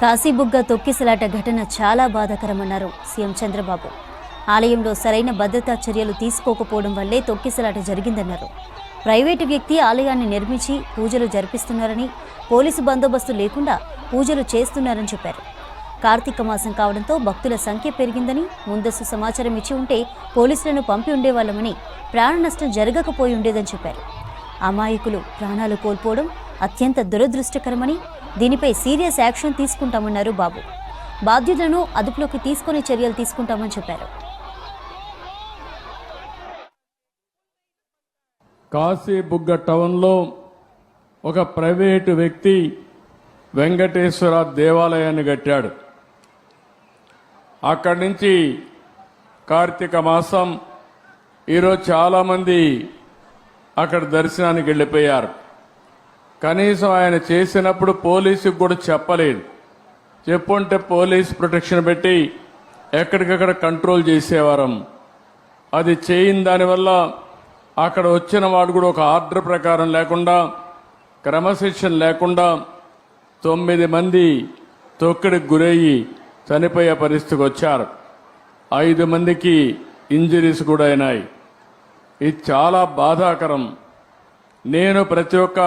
కాశీబుగ్గ తొక్కిసలాట ఘటన చాలా బాధాకరమన్నారు సీఎం చంద్రబాబు. ఆలయంలో సరైన భద్రతా చర్యలు తీసుకోకపోవడం వల్లే తొక్కిసలాట జరిగిందన్నారు. ప్రైవేటు వ్యక్తి ఆలయాన్ని నిర్మించి పూజలు జరిపిస్తున్నారని, పోలీసు బందోబస్తు లేకుండా పూజలు చేస్తున్నారని చెప్పారు. కార్తీక మాసం కావడంతో భక్తుల సంఖ్య పెరిగిందని, ముందస్తు సమాచారం ఇచ్చి ఉంటే పోలీసులను పంపి ఉండేవాళ్లమని, ప్రాణ నష్టం జరగకపోయి ఉండేదని చెప్పారు. అమాయకులు ప్రాణాలు కోల్పోవడం అత్యంత దురదృష్టకరమని, దీనిపై సీరియస్ యాక్షన్ తీసుకుంటామన్నారు బాబు. బాధ్యులను అదుపులోకి తీసుకునే చర్యలు తీసుకుంటామని చెప్పారు. కాశీబుగ్గ టౌన్లో ఒక ప్రైవేటు వ్యక్తి వెంకటేశ్వర దేవాలయాన్ని కట్టాడు. అక్కడి నుంచి కార్తీక మాసం ఈరోజు చాలామంది అక్కడ దర్శనానికి వెళ్ళిపోయారు. కనీసం ఆయన చేసినప్పుడు పోలీసుకు కూడా చెప్పలేదు. చెప్పుంటే పోలీస్ ప్రొటెక్షన్ పెట్టి ఎక్కడికక్కడ కంట్రోల్ చేసేవారం. అది చేయని దానివల్ల అక్కడ వచ్చిన వాడు కూడా ఒక ఆర్డర్ ప్రకారం లేకుండా, క్రమశిక్షణ లేకుండా 9 మంది తొక్కిడికి గురయ్యి చనిపోయే పరిస్థితికి వచ్చారు. 5 మందికి ఇంజరీస్ కూడా అయినాయి. ఇది చాలా బాధాకరం. నేను ప్రతి ఒక్క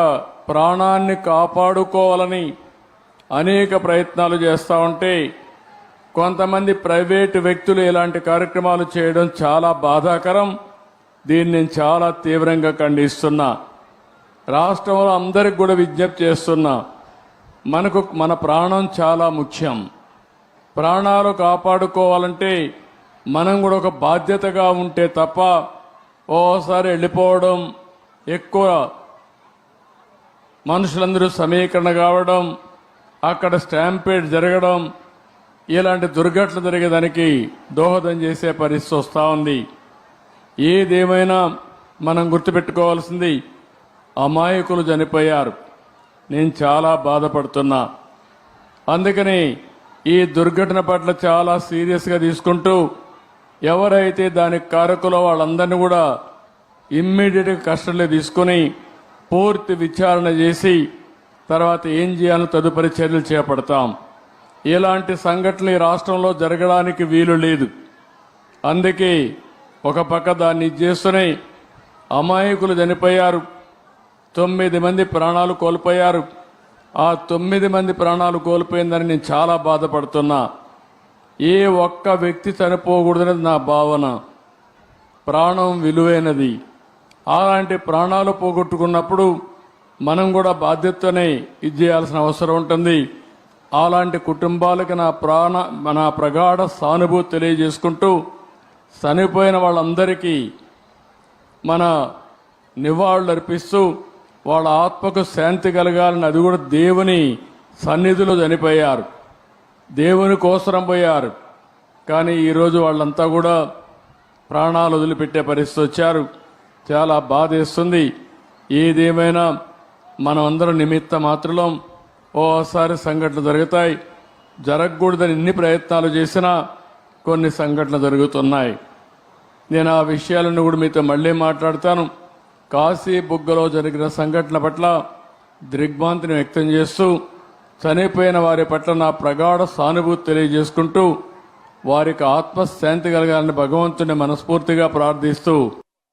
ప్రాణాన్ని కాపాడుకోవాలని అనేక ప్రయత్నాలు చేస్తూ ఉంటే కొంతమంది ప్రైవేటు వ్యక్తులు ఇలాంటి కార్యక్రమాలు చేయడం చాలా బాధాకరం. దీన్ని నేను చాలా తీవ్రంగా ఖండిస్తున్నా. రాష్ట్రంలో అందరికి కూడా విజ్ఞప్తి చేస్తున్నా, మన ప్రాణం చాలా ముఖ్యం. ప్రాణాలు కాపాడుకోవాలంటే మనం కూడా ఒక బాధ్యతగా ఉంటే తప్ప ఓసారి వెళ్ళిపోవడం, ఎక్కువ మనుషులందరూ సమీకరణ కావడం, అక్కడ స్టాంపేడ్ జరగడం, ఇలాంటి దుర్ఘటనలు జరిగేదానికి దోహదం చేసే పరిస్థితి వస్తూ ఉంది. ఏదేమైనా మనం గుర్తుపెట్టుకోవాల్సింది, అమాయకులు చనిపోయారు. నేను చాలా బాధపడుతున్నా. అందుకని ఈ దుర్ఘటన పట్ల చాలా సీరియస్గా తీసుకుంటూ ఎవరైతే దానికి కారకులో వాళ్ళందరినీ కూడా ఇమ్మీడియట్గా కస్టడీలో తీసుకుని పూర్తి విచారణ చేసి తర్వాత ఏం చేయాలో తదుపరి చర్యలు చేపడతాం. ఇలాంటి సంఘటనలు ఈ రాష్ట్రంలో జరగడానికి వీలు లేదు. అందుకే ఒక పక్క దాన్ని చేస్తూనే అమాయకులు చనిపోయారు. 9 మంది ప్రాణాలు కోల్పోయారు. ఆ 9 మంది ప్రాణాలు కోల్పోయిందని నేను చాలా బాధపడుతున్నా. ఏ ఒక్క వ్యక్తి చనిపోకూడదనేది నా భావన. ప్రాణం విలువైనది. అలాంటి ప్రాణాలు పోగొట్టుకున్నప్పుడు మనం కూడా బాధ్యతనే ఇది చేయాల్సిన అవసరం ఉంటుంది. అలాంటి కుటుంబాలకి నా ప్రగాఢ సానుభూతి తెలియజేసుకుంటూ చనిపోయిన వాళ్ళందరికీ మన నివాళులు అర్పిస్తూ వాళ్ళ ఆత్మకు శాంతి కలగాలని, అది కూడా దేవుని సన్నిధిలో చనిపోయారు, దేవుని కోసరం పోయారు. కానీ ఈరోజు వాళ్ళంతా కూడా ప్రాణాలు వదిలిపెట్టే పరిస్థితి వచ్చారు. చాలా బాధేస్తుంది. ఏదేమైనా మనం అందరం నిమిత్త మాత్రం. ఓసారి సంఘటనలు జరుగుతాయి. జరగకూడదని ఎన్ని ప్రయత్నాలు చేసినా కొన్ని సంఘటనలు జరుగుతున్నాయి. నేను ఆ విషయాలను కూడా మీతో మళ్ళీ మాట్లాడతాను. కాశీబుగ్గలో జరిగిన సంఘటన పట్ల దిగ్భ్రాంతిని వ్యక్తం చేస్తూ చనిపోయిన వారి పట్ల నా ప్రగాఢ సానుభూతి తెలియజేసుకుంటూ వారికి ఆత్మశాంతి కలగాలని భగవంతుని మనస్ఫూర్తిగా ప్రార్థిస్తూ